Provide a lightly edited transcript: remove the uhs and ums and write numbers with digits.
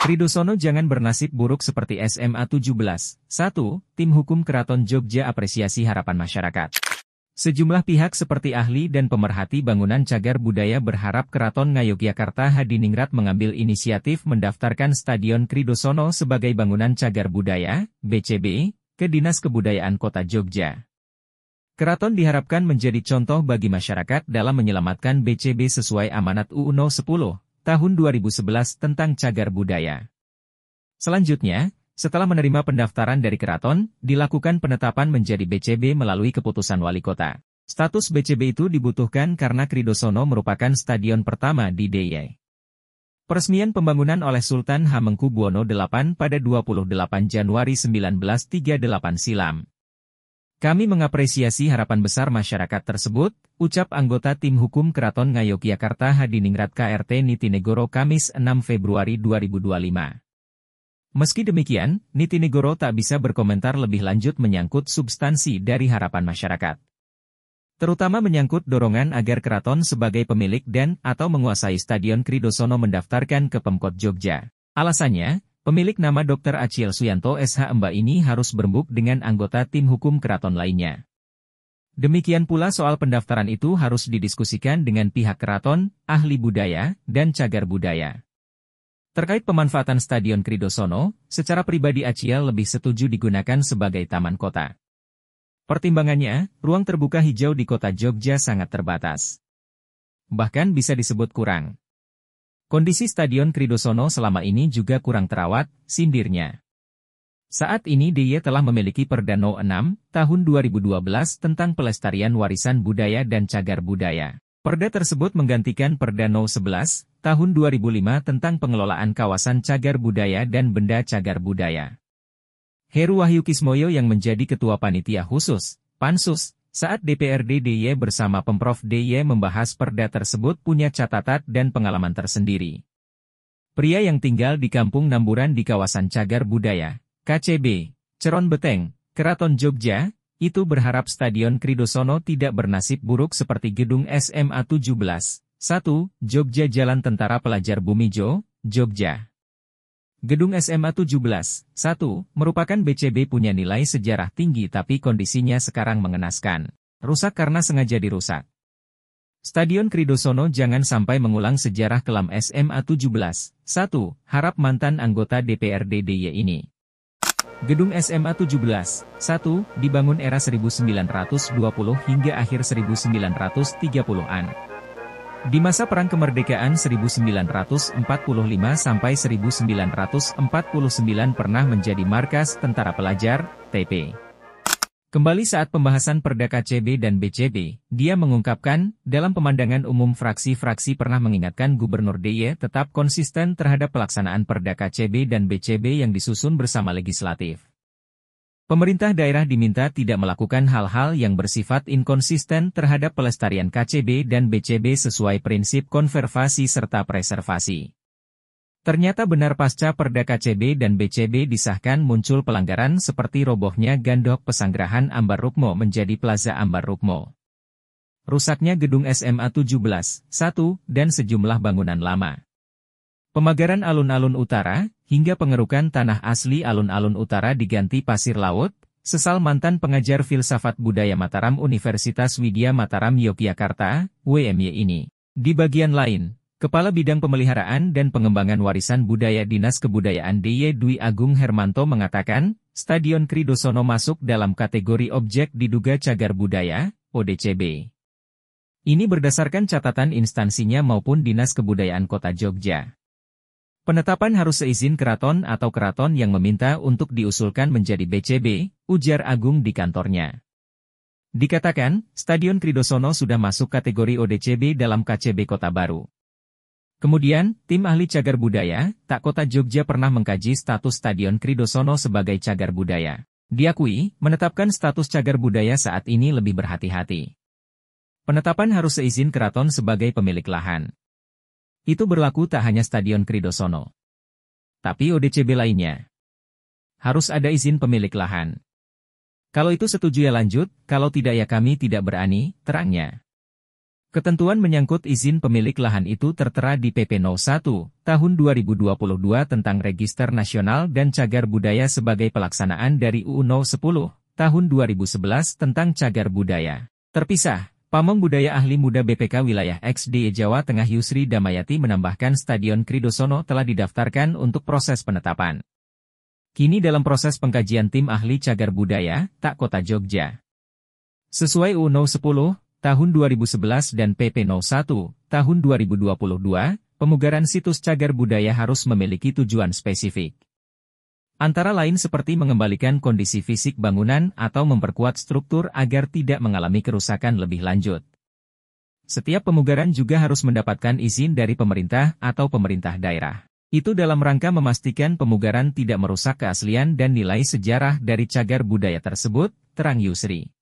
Kridosono jangan bernasib buruk seperti SMA 17. 1. Tim Hukum Keraton Jogja apresiasi harapan masyarakat. Sejumlah pihak seperti ahli dan pemerhati bangunan cagar budaya berharap Keraton Ngayogyakarta Hadiningrat mengambil inisiatif mendaftarkan Stadion Kridosono sebagai bangunan cagar budaya, BCB, ke Dinas Kebudayaan Kota Jogja. Keraton diharapkan menjadi contoh bagi masyarakat dalam menyelamatkan BCB sesuai amanat UU No. 10. Tahun 2011 tentang cagar budaya. Selanjutnya, setelah menerima pendaftaran dari Keraton, dilakukan penetapan menjadi BCB melalui keputusan Wali Kota. Status BCB itu dibutuhkan karena Kridosono merupakan stadion pertama di DIY. Peresmian pembangunan oleh Sultan Hamengkubuwono VIII pada 28 Januari 1938 silam. Kami mengapresiasi harapan besar masyarakat tersebut, ucap anggota Tim Hukum Keraton Ngayogyakarta Hadiningrat KRT Nitinegoro Kamis 6 Februari 2025. Meski demikian, Nitinegoro tak bisa berkomentar lebih lanjut menyangkut substansi dari harapan masyarakat. Terutama menyangkut dorongan agar Keraton sebagai pemilik dan/atau menguasai Stadion Kridosono mendaftarkan ke Pemkot Jogja. Alasannya, pemilik nama Dr. Achiel Suyanto SH Emba ini harus berembuk dengan anggota tim hukum keraton lainnya. Demikian pula soal pendaftaran itu harus didiskusikan dengan pihak keraton, ahli budaya, dan cagar budaya. Terkait pemanfaatan Stadion Kridosono, secara pribadi Achiel lebih setuju digunakan sebagai taman kota. Pertimbangannya, ruang terbuka hijau di kota Jogja sangat terbatas. Bahkan bisa disebut kurang. Kondisi Stadion Kridosono selama ini juga kurang terawat, sindirnya. Saat ini DIY telah memiliki Perda No. 6, tahun 2012 tentang pelestarian warisan budaya dan cagar budaya. Perda tersebut menggantikan Perda No. 11, tahun 2005 tentang pengelolaan kawasan cagar budaya dan benda cagar budaya. Heru Wahyu Kismoyo yang menjadi Ketua Panitia Khusus, Pansus, saat DPRD DIY bersama Pemprov DIY membahas perda tersebut punya catatan dan pengalaman tersendiri. Pria yang tinggal di Kampung Namburan di kawasan cagar budaya, KCB, Ceron Beteng, Keraton Jogja, itu berharap Stadion Kridosono tidak bernasib buruk seperti gedung SMA 17, 1, Jogja Jalan Tentara Pelajar Bumijo, Jogja. Gedung SMA 17, 1, merupakan BCB punya nilai sejarah tinggi tapi kondisinya sekarang mengenaskan. Rusak karena sengaja dirusak. Stadion Kridosono jangan sampai mengulang sejarah kelam SMA 17, 1, harap mantan anggota DPRD DIY ini. Gedung SMA 17, 1, dibangun era 1920 hingga akhir 1930-an. Di masa Perang Kemerdekaan 1945 sampai 1949 pernah menjadi markas Tentara Pelajar, TP. Kembali saat pembahasan Perda KCB dan BCB, dia mengungkapkan, dalam pemandangan umum fraksi-fraksi pernah mengingatkan Gubernur DIY tetap konsisten terhadap pelaksanaan Perda KCB dan BCB yang disusun bersama legislatif. Pemerintah daerah diminta tidak melakukan hal-hal yang bersifat inkonsisten terhadap pelestarian KCB dan BCB sesuai prinsip konservasi serta preservasi. Ternyata benar pasca Perda KCB dan BCB disahkan muncul pelanggaran seperti robohnya Gandok Pesanggerahan Ambar Rukmo menjadi Plaza Ambar Rukmo. Rusaknya gedung SMA 17, 1, dan sejumlah bangunan lama. Pemagaran alun-alun utara, hingga pengerukan tanah asli alun-alun utara diganti pasir laut, sesal mantan pengajar filsafat budaya Mataram Universitas Widya Mataram Yogyakarta, WMY ini. Di bagian lain, Kepala Bidang Pemeliharaan dan Pengembangan Warisan Budaya Dinas Kebudayaan DIY Dwi Agung Hermanto mengatakan, Stadion Kridosono masuk dalam kategori objek diduga cagar budaya, ODCB. Ini berdasarkan catatan instansinya maupun Dinas Kebudayaan Kota Jogja. Penetapan harus seizin keraton atau keraton yang meminta untuk diusulkan menjadi BCB, ujar Agung di kantornya. Dikatakan, Stadion Kridosono sudah masuk kategori ODCB dalam KCB Kota Baru. Kemudian, tim ahli cagar budaya, Tak Kota Jogja pernah mengkaji status Stadion Kridosono sebagai cagar budaya. Diakui, menetapkan status cagar budaya saat ini lebih berhati-hati. Penetapan harus seizin keraton sebagai pemilik lahan. Itu berlaku tak hanya Stadion Kridosono, tapi ODCB lainnya. Harus ada izin pemilik lahan. Kalau itu setuju ya lanjut, kalau tidak ya kami tidak berani, terangnya. Ketentuan menyangkut izin pemilik lahan itu tertera di PP 01, tahun 2022 tentang Register Nasional dan Cagar Budaya sebagai pelaksanaan dari UU 10, tahun 2011 tentang Cagar Budaya. Terpisah, Pamong Budaya Ahli Muda BPK Wilayah XDE Jawa Tengah Yusri Damayati menambahkan Stadion Kridosono telah didaftarkan untuk proses penetapan. Kini dalam proses pengkajian tim ahli cagar budaya, Tak Kota Jogja. Sesuai UU 10, tahun 2011 dan PP 01, tahun 2022, pemugaran situs cagar budaya harus memiliki tujuan spesifik. Antara lain seperti mengembalikan kondisi fisik bangunan atau memperkuat struktur agar tidak mengalami kerusakan lebih lanjut. Setiap pemugaran juga harus mendapatkan izin dari pemerintah atau pemerintah daerah. Itu dalam rangka memastikan pemugaran tidak merusak keaslian dan nilai sejarah dari cagar budaya tersebut, terang Yusri.